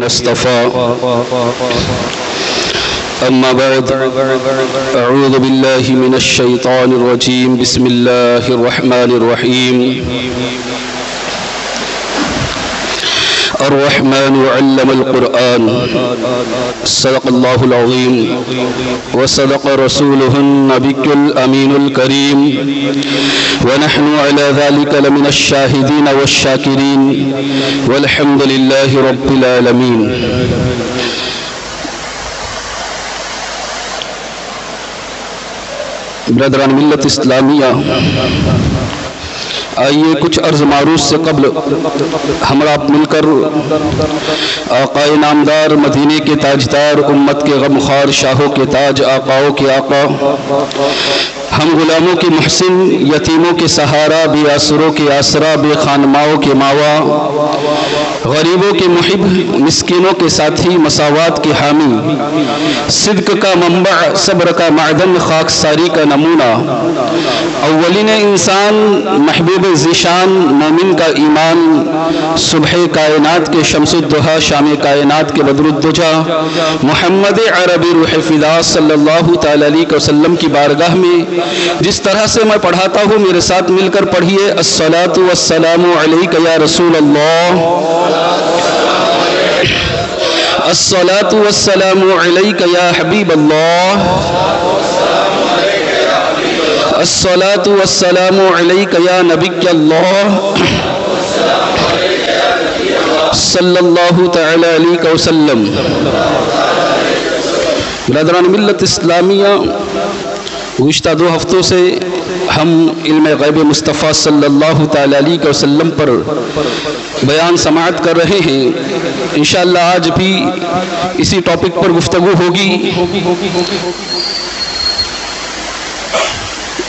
اصطفى أما بعد أعوذ بالله من الشيطان الرجيم بسم الله الرحمن الرحيم الرحمن علم القرآن صدق الله العظيم وصدق رسوله النبي الأمين الكريم ونحن على ذلك لمن الشاهدين والشاكرين والحمد لله رب العالمين. برادران ملت اسلامیہ، آئیے کچھ عرض معروض سے قبل ہم آپ مل کر آقائے نامدار، مدینے کے تاجدار، امت کے غمخوار، شاہوں کے تاج، آقاؤں کے آقا، ہم غلاموں کے محسن، یتیموں کے سہارا، بے آسروں کے آسرا، بے خانماؤں کے ماوا، غریبوں کے محب، مسکینوں کے ساتھی، مساوات کے حامی، صدق کا منبع، صبر کا معدن، خاکساری کا نمونہ، اولین انسان، محبوب ذیشان، مومن کا ایمان، صبح کائنات کے شمس الضحیٰ، شام کائنات کے بدر الدجا، محمد عربی روح فدا صلی اللہ تعالی علیہ وسلم کی بارگاہ میں جس طرح سے میں پڑھاتا ہوں میرے ساتھ مل کر پڑھیے: الصلاۃ والسلام علیک یا رسول اللہ، الصلاۃ والسلام علیک یا حبیب اللہ، الصلاۃ والسلام علیک یا نبی اللہ صلی اللہ تعالی علیہ وسلم. برادران ملت اسلامیہ، گزشتہ 2 ہفتوں سے ہم علم غیب مصطفیٰ صلی اللہ تعالی علیہ وسلم پر بیان سماعت کر رہے ہیں. انشاءاللہ آج بھی اسی ٹاپک پر گفتگو ہوگی.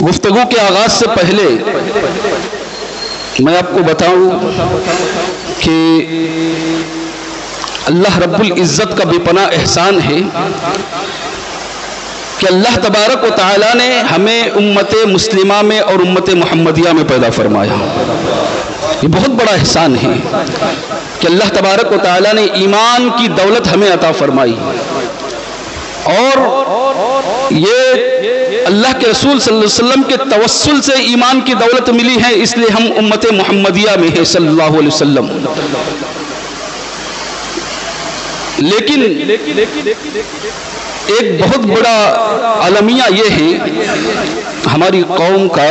گفتگو کے آغاز سے پہلے میں آپ کو بتاؤں کہ اللہ رب العزت کا بے پناہ احسان ہے کہ اللہ تبارک و تعالیٰ نے ہمیں امت مسلمہ میں اور امت محمدیہ میں پیدا فرمایا. یہ بہت بڑا احسان ہے کہ اللہ تبارک و تعالیٰ نے ایمان کی دولت ہمیں عطا فرمائی، اور یہ اللہ کے رسول صلی اللہ علیہ وسلم کے توسل سے ایمان کی دولت ملی ہے، اس لیے ہم امت محمدیہ میں ہیں صلی اللہ علیہ وسلم. لیکن ایک بہت بڑا المیہ یہ ہے ہماری قوم کا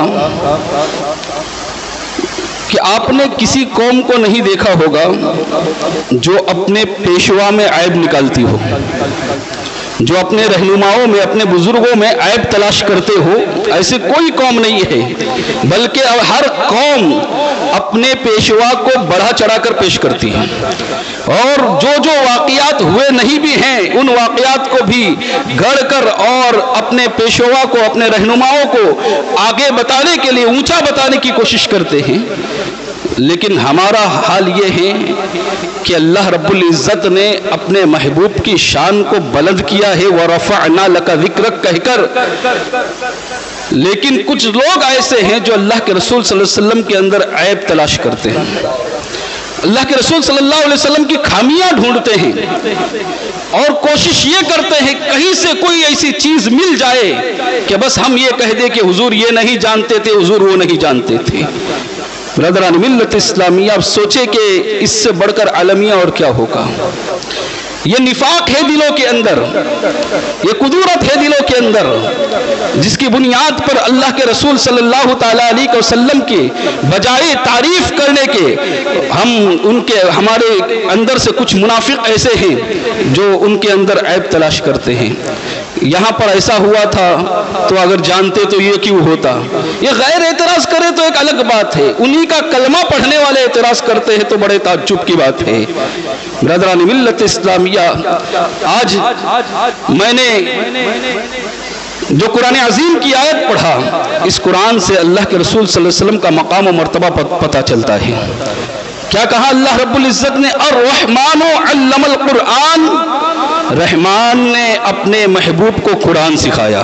کہ آپ نے کسی قوم کو نہیں دیکھا ہوگا جو اپنے پیشوا میں عیب نکالتی ہو، جو اپنے رہنماؤں میں، اپنے بزرگوں میں عیب تلاش کرتے ہو. ایسے کوئی قوم نہیں ہے، بلکہ ہر قوم اپنے پیشوا کو بڑھا چڑھا کر پیش کرتی ہے، اور جو واقعات ہوئے نہیں بھی ہیں ان واقعات کو بھی گڑھ کر اور اپنے پیشوا کو، اپنے رہنماؤں کو آگے بتانے کے لیے، اونچا بتانے کی کوشش کرتے ہیں. لیکن ہمارا حال یہ ہے کہ اللہ رب العزت نے اپنے محبوب کی شان کو بلند کیا ہے، وَرَفَعْنَا لَكَ ذِكْرَكَ کہہ کر. لیکن کچھ لوگ ایسے ہیں جو اللہ کے رسول صلی اللہ علیہ وسلم کے اندر عیب تلاش کرتے ہیں، اللہ کے رسول صلی اللہ علیہ وسلم کی خامیاں ڈھونڈتے ہیں، اور کوشش یہ کرتے ہیں کہیں سے کوئی ایسی چیز مل جائے کہ بس ہم یہ کہہ دیں کہ حضور یہ نہیں جانتے تھے، حضور وہ نہیں جانتے تھے. برادران ملت اسلامیہ، اب سوچے کہ اس سے بڑھ کر عالمیہ اور کیا ہوگا. یہ نفاق ہے دلوں کے اندر، یہ کدورت ہے دلوں کے اندر، جس کی بنیاد پر اللہ کے رسول صلی اللہ تعالی علیہ وسلم کے بجائے تعریف کرنے کے ہمارے اندر سے کچھ منافق ایسے ہیں جو ان کے اندر عیب تلاش کرتے ہیں. یہاں پر ایسا ہوا تھا تو اگر جانتے تو یہ کیوں ہوتا. یہ غیر اعتراض کرے تو ایک الگ بات ہے، انہی کا کلمہ پڑھنے والے اعتراض کرتے ہیں تو بڑے تعجب کی بات ہے. برادران ملت اسلامیہ، آج میں نے جو قرآن عظیم کی آیت پڑھا، اس قرآن سے اللہ کے رسول صلی اللہ علیہ وسلم کا مقام و مرتبہ پتہ چلتا ہے. کیا کہا اللہ رب العزت نے؟ الرحمن علم القرآن، رحمان نے اپنے محبوب کو قرآن سکھایا.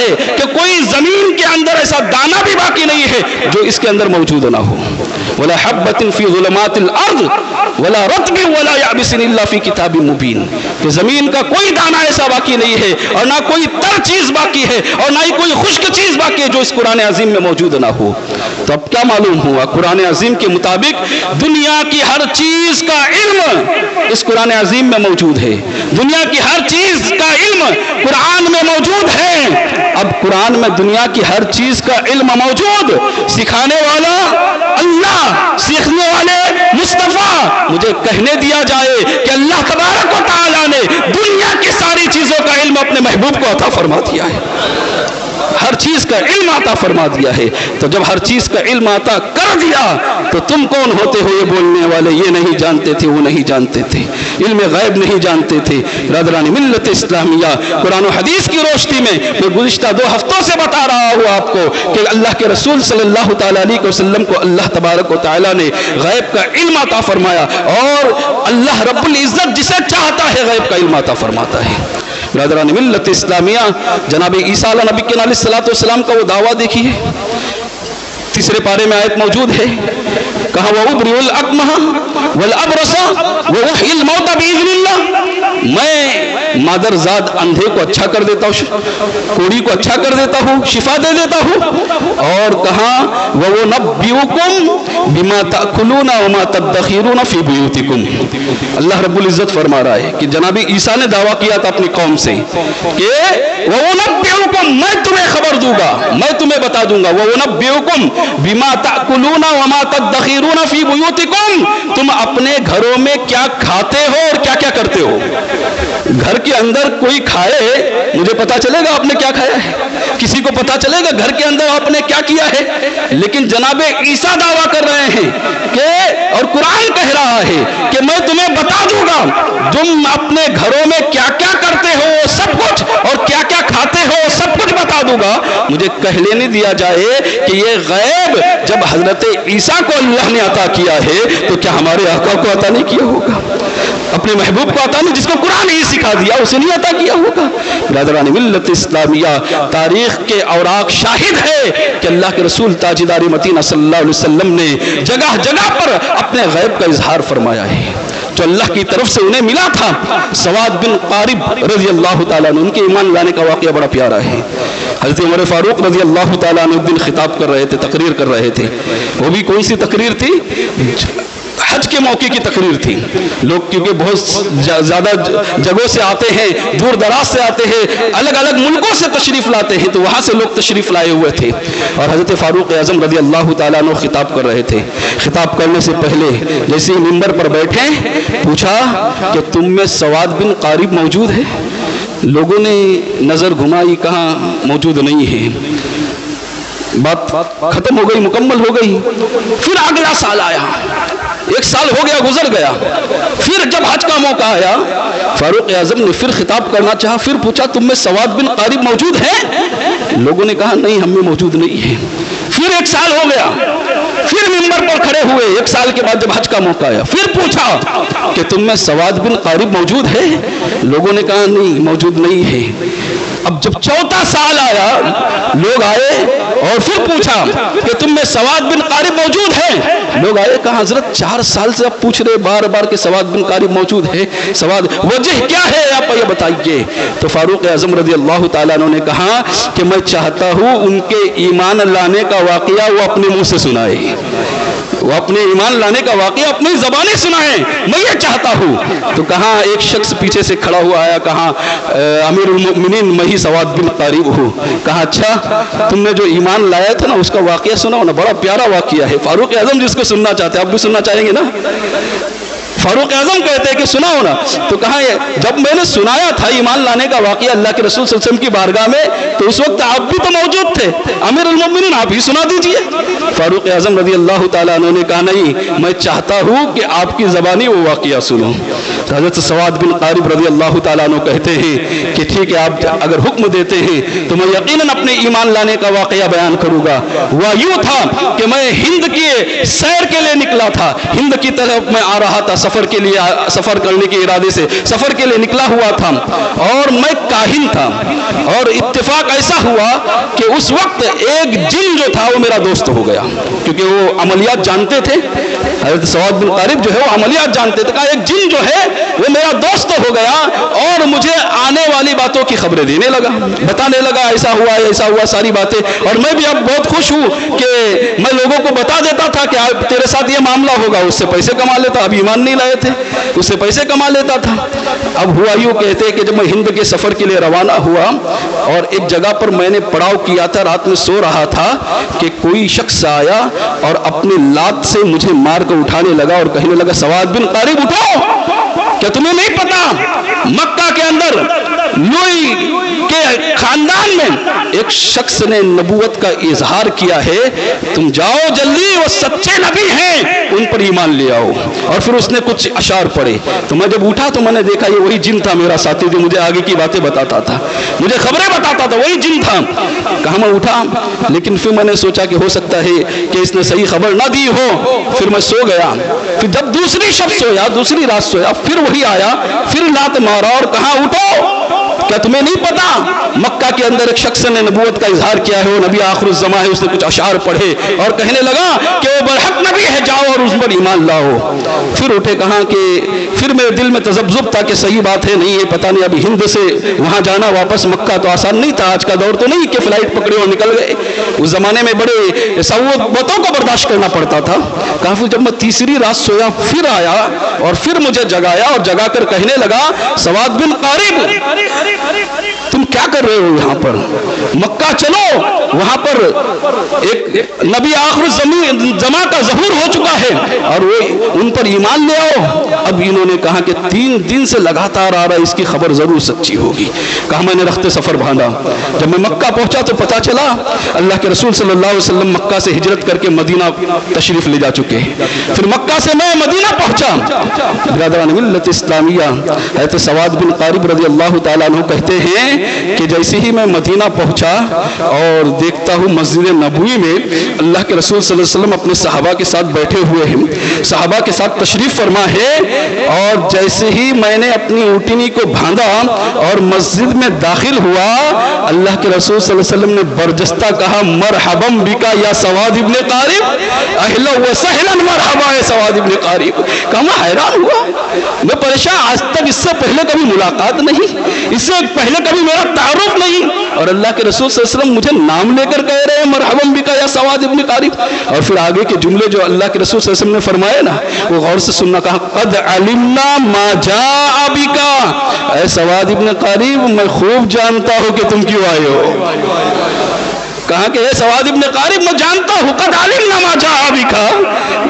ہے کہ کوئی زمین کے اندر ایسا دانہ بھی باقی نہیں ہے جو اس کے اندر موجود نہ ہو. ولا حبۃ فی ظلمات الارض ولا رطب ولا یابس الا فی کتاب مبین. کہ زمین کا کوئی دانہ ایسا باقی نہیں ہے اور نہ کوئی تر چیز باقی ہے اور نہ ہی کوئی خشک چیز باقی ہے جو اس قرآن عظیم میں موجود نہ ہو. تو اب کیا معلوم ہوا؟ قرآن عظیم کے مطابق دنیا کی ہر چیز کا علم اس قرآن عظیم میں موجود ہے. دنیا کی ہر چیز کا علم قرآن میں موجود ہے. اب قرآن میں دنیا کی ہر چیز کا علم موجود، سکھانے والا اللہ، سیکھنے والے مصطفیٰ. مجھے کہنے دیا جائے کہ اللہ تبارک و تعالیٰ نے دنیا کی ساری چیزوں کا علم اپنے محبوب کو عطا فرما دیا ہے. ہر چیز کا علم عطا فرما دیا ہے. تو جب ہر چیز کا علم عطا کر دیا تو تم کون ہوتے ہو یہ بولنے والے؟ یہ نہیں جانتے تھے، وہ نہیں جانتے تھے، علم غیب نہیں جانتے تھے. برادران ملت اسلامیہ، قرآن و حدیث کی روشنی میں گزشتہ 2 ہفتوں سے بتا رہا ہوں آپ کو کہ اللہ کے رسول صلی اللہ تعالیٰ علیہ وسلم کو اللہ تبارک و تعالیٰ نے غیب کا علم عطا فرمایا، اور اللہ رب العزت جسے چاہتا ہے غیب کا علم عطا فرماتا ہے. برادران ملت اسلامیہ، جناب عیسیٰ علیہ نبی کے علیہ السلام کا وہ دعویٰ دیکھیے، 3 پارے میں آیت موجود ہے. کہا وَأُبْرِئُ الْأَكْمَحَ وَالْأَبْرَصَ وَأُحْيِي الْمَوْتَ بِإِذْنِ اللَّهِ. میں مادرزاد اندھے کو اچھا کر دیتا ہوں، کوڑی کو اچھا کر دیتا ہوں، شفا دے دیتا ہوں. اور کہا وَأُنَبِّئُكُم بِمَا تَأْكُلُونَ وَمَا تَدَّخِرُونَ فِي بُيُوتِكُم. اللہ رب العزت فرما رہا ہے کہ جناب عیسیٰ نے دعویٰ کیا تھا اپنی قوم سے کہ وَأُنَبِّئُكُم، میں تمہیں خبر دوں گا، میں تمہیں بتا دوں گا. وَأُنَبِّئُكُم بِمَا تَأْكُلُونَ وَمَا تَدَّخِرُونَ فِي بُيُوتِكُم. تم اپنے گھروں میں کیا کھاتے ہو اور کیا کیا کرتے ہو. گھر کے اندر کوئی کھائے، مجھے پتا چلے گا آپ نے کیا کھایا ہے، کسی کو پتا چلے گا گھر کے اندر آپ نے کیا کیا ہے. لیکن جناب عیسیٰ دعویٰ کر رہے ہیں کہ، اور قرآن کہہ رہا ہے کہ میں تمہیں بتا دوں گا تم اپنے گھروں میں کیا کیا کرتے ہو سب کچھ، اور کیا کیا کھاتے ہو سب کچھ بتا دوں گا. مجھے کہہ لینے دیا جائے کہ یہ غیب جب حضرت عیسیٰ کو اللہ نے عطا کیا ہے تو کیا ہمارے آقا کو عطا نہیں کیا ہوگا؟ اپنے محبوب کو عطا نہیں، جس کو قرآن ہی سکھا دیا اسے نہیں عطا کیا ہوگا؟ برادران ملت اسلامیہ، تاریخ کے اوراق شاہد ہے کہ اللہ کے رسول تاجدار مدینہ صلی اللہ علیہ وسلم نے جگہ جگہ پر اپنے غیب کا اظہار فرمایا ہے جو اللہ کی طرف سے انہیں ملا تھا. سواد بن قارب رضی اللہ تعالیٰ عنہ، ان کے ایمان لانے کا واقعہ بڑا پیارا ہے. حضرت عمر فاروق رضی اللہ تعالیٰ عنہ ایک دن خطاب کر رہے تھے، تقریر کر رہے تھے. وہ بھی کون سی تقریر تھی؟ حج کے موقع کی تقریر تھی. لوگ کیونکہ بہت زیادہ جگہوں سے آتے ہیں، دور دراز سے آتے ہیں، الگ الگ ملکوں سے تشریف لاتے ہیں، تو وہاں سے لوگ تشریف لائے ہوئے تھے. اور حضرت فاروق اعظم رضی اللہ تعالیٰ عنہ خطاب کر رہے تھے. خطاب کرنے سے پہلے جیسے ممبر پر بیٹھے پوچھا کہ تم میں سواد بن قارب موجود ہے؟ لوگوں نے نظر گھمائی، کہاں موجود نہیں ہے. بات ختم ہو گئی، مکمل ہو گئی. پھر اگلا سال آیا، 1 سال ہو گیا، گزر گیا. پھر جب حج کا موقع آیا، فاروق اعظم نے پھر خطاب کرنا چاہا. پھر پوچھا تم میں سواد بن قارب موجود ہے؟ لوگوں نے کہا نہیں، ہم میں موجود نہیں ہے. پھر 1 سال ہو گیا، پھر ممبر پر کھڑے ہوئے. 1 سال کے بعد جب حج کا موقع آیا، پھر پوچھا کہ تم میں سواد بن قارب موجود ہے؟ لوگوں نے کہا نہیں، موجود نہیں ہے. اب جب 4تھا سال آیا، لوگ آئے اور پھر پوچھا کہ تم میں سواد بن قارب موجود ہے؟ لوگ آئے، کہا حضرت 4 سال سے آپ پوچھ رہے بار بار کہ سواد بن قارب موجود ہے، سواد وجہ کیا ہے آپ یہ بتائیے. تو فاروق اعظم رضی اللہ تعالیٰ عنہ نے کہا کہ میں چاہتا ہوں ان کے ایمان لانے کا واقعہ وہ اپنے منہ سے سنائے، وہ اپنے ایمان لانے کا واقعہ اپنی زبانیں سنائیں، میں یہ چاہتا ہوں. تو کہاں ایک شخص پیچھے سے کھڑا ہوا آیا، کہا امیر المؤمنین میں ہی سواد بن قارب ہوں. کہا اچھا تم نے جو ایمان لایا تھا نا اس کا واقعہ سناؤ نا، بڑا پیارا واقعہ ہے. فاروق اعظم جس کو سننا چاہتے ہیں، آپ بھی سننا چاہیں گے نا؟ فاروق اعظم کہتے ہیں کہ سناؤ نا. تو کہا جب میں نے سنایا تھا ایمان لانے کا واقعہ اللہ کے رسول صلی اللہ علیہ وسلم کی بارگاہ میں، تو اس وقت آپ بھی تو موجود تھے، امیر المؤمنین آپ ہی سنا دیجئے. فاروق اعظم رضی اللہ تعالیٰ عنہ نے کہا نہیں، میں چاہتا ہوں کہ آپ کی زبانی وہ واقعہ سنوں. حضرت سواد بن قارب رضی اللہ تعالیٰ عنہ کہتے ہیں کہ ٹھیک ہے، آپ اگر حکم دیتے ہیں تو میں یقیناً اپنے ایمان لانے کا واقعہ بیان کروں گا. وہ یوں تھا کہ میں ہند کی سیر کے لیے نکلا تھا، ہند کی طرف میں آ رہا تھا، سفر کرنے کے ارادے سے سفر کے لیے نکلا ہوا تھا، اور میں کاہن تھا، اور اتفاق ایسا ہوا کہ اس وقت ایک جن جو تھا وہ میرا دوست ہو گیا، کیونکہ وہ عملیات جانتے تھے، حضرت سواد بن قارب جو ہے وہ عملیات جانتے تھے، کہا ایک جن جو ہے وہ میرا دوست ہو گیا اور مجھے آنے والی باتوں کی خبریں دینے لگا، بتانے لگا ایسا ہوا ساری باتیں، اور میں بھی اب بہت خوش ہوں کہ میں لوگوں کو بتا دیتا تھا کہ تیرے ساتھ یہ معاملہ ہوگا، اس سے پیسے کما لیتا، اب ایمان نہیں لائے تھے، اس سے پیسے کما لیتا تھا۔ اب ہوا یوں کہتے کہ جب میں ہند کے سفر کے لیے روانہ ہوا اور ایک جگہ پر میں نے پڑاؤ کیا تھا، رات میں سو رہا تھا کہ کوئی شخص آیا اور اپنے لات سے مجھے مار کر اٹھانے لگا اور کہنے لگا سواد بن قارب اٹھو، کیا تمہیں نہیں پتا مکہ کے اندر لوئی کے خاندان میں ایک شخص نے نبوت کا اظہار کیا ہے، تم جاؤ جلدی، وہ سچے نبی ہیں، ان پر ایمان لے آؤ۔ اور پھر اس نے کچھ اشعار پڑھے، تو میں جب اٹھا تو میں نے دیکھا یہ وہی جن تھا میرا ساتھی جو مجھے آگے کی باتیں بتاتا تھا، مجھے خبریں بتاتا تھا، وہی جن تھا۔ کہاں میں اٹھا، لیکن پھر میں نے سوچا کہ ہو سکتا ہے کہ اس نے صحیح خبر نہ دی ہو، پھر میں سو گیا۔ پھر جب دوسری شب سویا، دوسری رات سویا، پھر وہی آیا، پھر لات مارا اور کہا اٹھو، کیا تمہیں نہیں پتا مکہ کے اندر ایک شخص نے نبوت کا اظہار کیا ہے، وہ نبی آخر الزمان ہے، اس نے کچھ اشعار پڑھے اور کہنے لگا کہ وہ برحق نبی ہے، جاؤ اور اس پر ایمان لاؤ۔ پھر اٹھے، کہا کہ پھر میرے دل میں تذبذب تھا کہ صحیح بات ہے نہیں ہے، پتہ نہیں ابھی ہند سے وہاں جانا واپس مکہ تو آسان نہیں تھا، آج کا دور تو نہیں کہ فلائٹ پکڑے اور نکل گئے، اس زمانے میں بڑے صعوبتوں کو برداشت کرنا پڑتا تھا۔ کہا پھر جب میں تیسری رات سویا، پھر آیا اور پھر مجھے جگایا اور جگا کر کہنے لگا سواد بن قارب تم کیا کر رہے ہو یہاں پر، مکہ چلو، وہاں پر ایک نبی آخر زمان کا ظہور ہو چکا ہے اور وہ ان پر ایمان لے آؤ۔ اب انہوں نے کہا کہ 3 دن سے لگاتار آ رہا ہے، اس کی خبر ضرور سچی ہوگی۔ کہا میں نے رخت سفر باندھا، جب میں مکہ پہنچا تو پتا چلا اللہ کے رسول صلی اللہ علیہ وسلم مکہ سے ہجرت کر کے مدینہ تشریف لے جا چکے ہیں۔ پھر مکہ سے میں مدینہ پہنچا۔ برادران ملت اسلامیہ، حضرت سواد بن قارب رضی اللہ تعالیٰ عنہ کہتے ہیں کہ جیسے ہی میں مدینہ پہنچا اور دیکھتا ہوں مسجد نبوی میں اللہ کے رسول صلی اللہ علیہ وسلم اپنے صحابہ کے ساتھ بیٹھے ہوئے ہیں، صحابہ کے ساتھ تشریف فرما ہے، اور جیسے ہی میں نے اپنی اونٹنی کو باندھا اور مسجد میں داخل ہوا، اللہ کے رسول صلی اللہ علیہ وسلم نے برجستہ کہا مرحبا بکا یا سواد ابن قارب، اہلا و سہلا مرحبا یا سواد ابن قارب۔ کہا میں حیران ہوا، میں پریشان، آج تک اس سے پہلے کبھی ملاقات نہیں، اس سے پہلے کبھی میرا تعارف نہیں، اور اللہ کے رسول صلی اللہ علیہ وسلم مجھے نام لے کر کہہ رہے ہیں مرحبا بکا یا سواد ابن قارب۔ اور پھر آگے کے جملے جو اللہ کے رسول صلی اللہ علیہ وسلم نے فرمائے نا، وہ غور سے سننا۔ کہا قد علمنا ما جاء بکا، اے سواد ابن قارب میں خوب جانتا ہوں کہ تم کیوں آئے ہو۔ کہا کہ اے سواد ابن قارب میں جانتا ہوں، قد علمنا ما جاء بکا،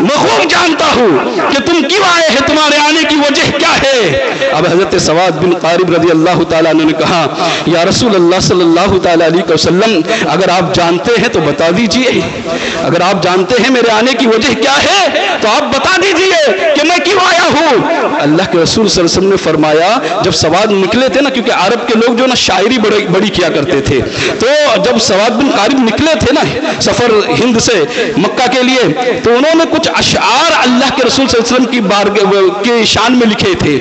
میں خوب جانتا ہوں کہ تم کیوں آئے ہیں، تمہارے آنے کی وجہ کیا ہے۔ اب حضرت سواد بن قارب رضی اللہ تعالیٰ عنہ نے کہا یا رسول اللہ صلی اللہ تعالیٰ علیہ وسلم اگر آپ جانتے ہیں تو بتا دیجئے، اگر آپ جانتے ہیں میرے آنے کی وجہ کیا ہے تو آپ بتا دیجئے کہ میں کیوں آیا ہوں۔ اللہ کے رسول صلی اللہ علیہ وسلم نے فرمایا جب سواد نکلے تھے نا، کیونکہ عرب کے لوگ جو نا شاعری بڑی کیا کرتے تھے، تو جب سواد بن قارب نکلے تھے نا سفر ہند سے مکہ کے لیے، تو انہوں نے کچھ اشعار اللہ کے رسول صلی اللہ علیہ وسلم کی شان میں لکھے تھے۔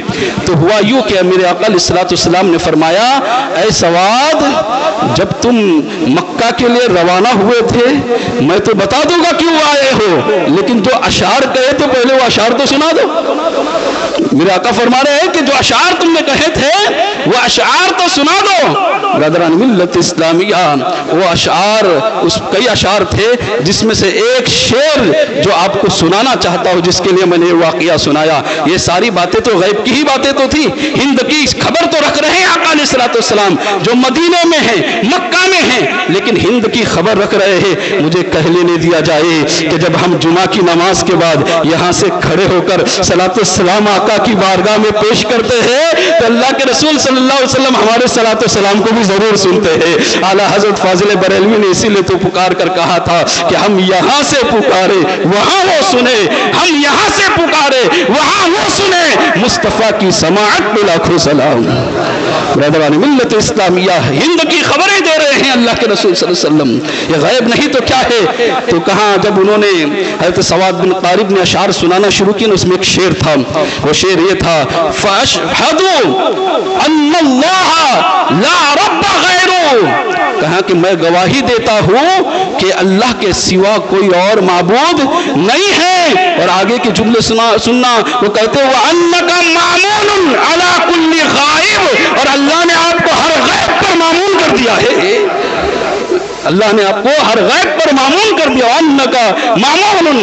تو ہوا یوں کہ میرے آقا علیہ الصلوۃ والسلام نے فرمایا اے سواد جب تم مکہ کے لیے روانہ ہوئے تھے میں تو بتا دوں گا کیوں آئے ہو، لیکن جو اشعار کہے تو پہلے وہ اشعار تو سنا دو۔ میرے آقا فرما رہے ہیں کہ جو اشعار تم نے کہے تھے وہ اشعار تو سنا دو۔ برادران ملت اسلامیہ، وہ اشعار کئی اشعار تھے جس میں سے ایک شعر جو آپ کو سنانا چاہتا ہوں، جس کے لیے میں نے واقعہ سنایا۔ یہ ساری باتیں تو غیب کی ہی باتیں تو تھی، ہند کی خبر تو رکھ رہے ہیں آقا علیہ الصلوۃ والسلام جو مدینے میں ہیں، مکہ میں ہیں، لیکن ہند کی خبر رکھ رہے ہیں۔ مجھے کہہ لینے دیا جائے کہ جب ہم جمعہ کی نماز کے بعد یہاں سے کھڑے ہو کر صلاۃ السلام آقا کی بارگاہ میں پیش کرتے ہیں تو اللہ کے رسول صلی اللہ علیہ وسلم ہمارے صلاۃ و سلام کو بھی ضرور سنتے ہیں. اعلیٰ حضرت فاضل بریلوی نے اسی لیے تو پکار کر کہا تھا کہ ہم یہاں سے پکارے وہاں وہ سنے, ہم یہاں سے پکارے وہاں وہ سنے, مصطفیٰ کی سماعت پہ لاکھوں سلام. برادران ملت اسلامیہ ہند کی خبریں دے رہے ہیں اللہ کے رسول صلی اللہ علیہ وسلم. یہ غیب نہیں تو کیا ہے؟ تو کہاں جب انہوں نے حضرت سواد بن قارب نے اشعار سنانا شروع کی, اس میں ایک شعر تھا, وہ شعر یہ تھا فَأَشْهَدُ أَنَّ اللَّهَ لَا رَبَّ غَيْرُهُ, کہا کہ میں گواہی دیتا ہوں کہ اللہ کے سوا کوئی اور معبود نہیں ہے. اور آگے کے جملے سننا, وہ کہتے ہیں وَأَنَّكَ مَعْمُونٌ عَلَى كُلِّ غَائِبٍ, اور اللہ نے آپ کو ہر غیب پر معمول کر دیا ہے. اللہ نے آپ کو ہر غیب پر معمول کر دیا. وَأَنَّكَ مَعْمُونٌ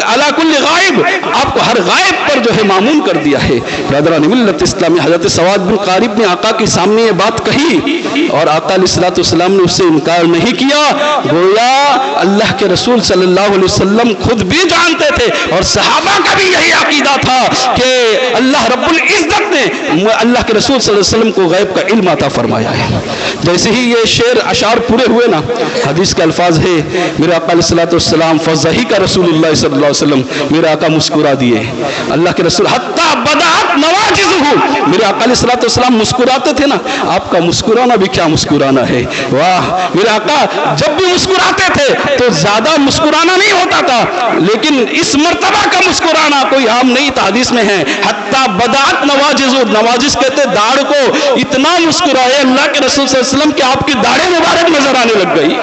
عَلَى كُلِّ غَائِبٍ, آپ کو ہر غائب پر جو ہے معمول کر دیا ہے. برادران ملت اسلامی, حضرت سواد بن قارب نے آقا کے سامنے یہ بات کہی اور آقا علیہ الصلوۃ والسلام نے اس سے انکار نہیں کیا. گویا اللہ کے رسول صلی اللہ علیہ وسلم خود بھی جانتے تھے اور صحابہ کا بھی یہی عقیدہ تھا کہ اللہ رب العزت نے اللہ کے رسول صلی اللہ علیہ وسلم کو غیب کا علم عطا فرمایا ہے. جیسے ہی یہ شعر اشعار پورے ہوئے نا, حدیث کے الفاظ ہے میرے آقا علیہ الصلوۃ والسلام فضحک رسول اللہ صلی اللہ علیہ وسلم, میرے آقا مسکرا دیے. اللہ کے رسول حتی بدأت نواجذہ, میرے آقا علیہ الصلوۃ والسلام مسکراتے تھے نا, آپ کا مسکرانا بھی کیا مسکرانا ہے. واہ, میرے آقا جب بھی مسکراتے تھے تو زیادہ مسکرانا نہیں ہوتا تھا, لیکن اس مرتبہ کا مسکرانا کوئی عام نہیں تھا. حدیث میں ہے حتی بدأت نواجذہ, نواجذ کہتے داڑھ کو اتنا مسکرائے اللہ کے رسول صلی اللہ علیہ وسلم کہ آپ کی داڑھیں مبارک نظر آنے لگ گئی,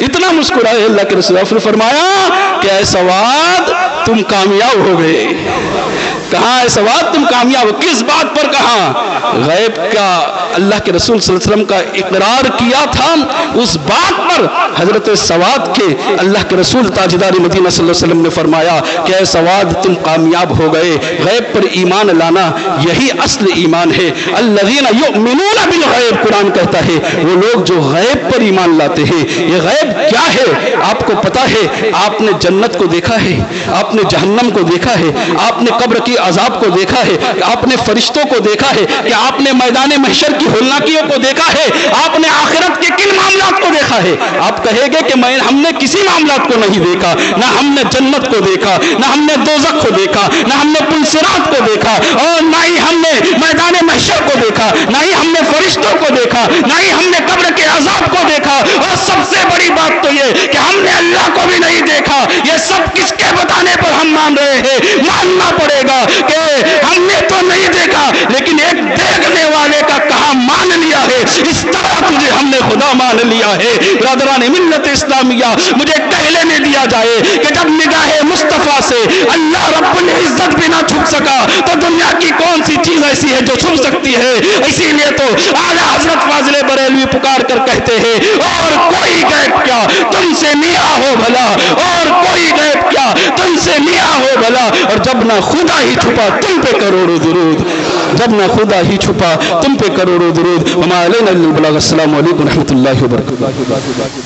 اتنا مسکرائے اللہ کے رسول. پھر فرمایا کہ اے سواد تم کامیاب ہو گئے. کہاں اے سواد تم کامیاب ہو, کس بات پر کہا؟ غیب کا اللہ کے رسول صلی اللہ علیہ وسلم کا اقرار کیا تھا, اس بات پر حضرت سواد کے اللہ کے رسول تاجدار مدینہ صلی اللہ علیہ وسلم نے فرمایا کہ اے سواد تم کامیاب ہو گئے. غیب پر ایمان لانا یہی اصل ایمان ہے. الذین یؤمنون بالغیب, قرآن کہتا ہے وہ لوگ جو غیب پر ایمان لاتے ہیں. یہ غیب کیا ہے آپ کو پتا ہے؟ آپ نے جنت کو دیکھا ہے, آپ نے جہنم کو دیکھا ہے, آپ نے قبر کی عذاب کو دیکھا ہے, آپ نے فرشتوں کو دیکھا ہے, کہ آپ نے میدان محشر کی ہولناکیوں کو دیکھا ہے, آپ نے آخرت کے کن معاملات کو دیکھا ہے؟ آپ کہے گے کہ ہم نے کسی معاملات کو نہیں دیکھا, نہ ہم نے جنت کو دیکھا, نہ ہم نے دوزخ کو دیکھا, نہ ہم نے پل صراط کو دیکھا, اور نہ ہی ہم نے میدان محشر کو دیکھا, نہ ہی ہم نے فرشتوں کو دیکھا, نہ ہی ہم نے قبر کے عذاب کو دیکھا. اور سب سے بڑی بات تو یہ کہ ہم نے اللہ کو بھی نہیں دیکھا. یہ سب کس کے بتانے پر ہم مان رہے ہیں؟ ماننا پڑے گا کہ ہم نے تو نہیں دیکھا, لیکن ایک دیکھنے والے کا کہا مان لیا ہے, اس طرح تجھے ہم نے خدا مان لیا ہے. برادران ملت اسلامیہ, مجھے کہہ لینے دیا جائے کہ جب نگاہ مصطفیٰ سے اللہ رب العزت بھی نہ چھپ سکا تو دنیا کی کون سی چیز ایسی ہے جو چھپ سکتی ہے؟ اسی لیے تو اعلیٰ حضرت فاضل بریلوی پکار کر کہتے ہیں اور کوئی غیب کیا تم سے میاں ہو بھلا, اور کوئی غیب کیا تم سے میاں ہو بھلا. اور جب نہ خدا ہی چھپا تم پہ کروڑوں درود, جب نہ خدا ہی چھپا تم پہ کروڑوں درود. وما علینا الا البلاغ. السلام علیکم ورحمۃ اللہ وبرکاتہ.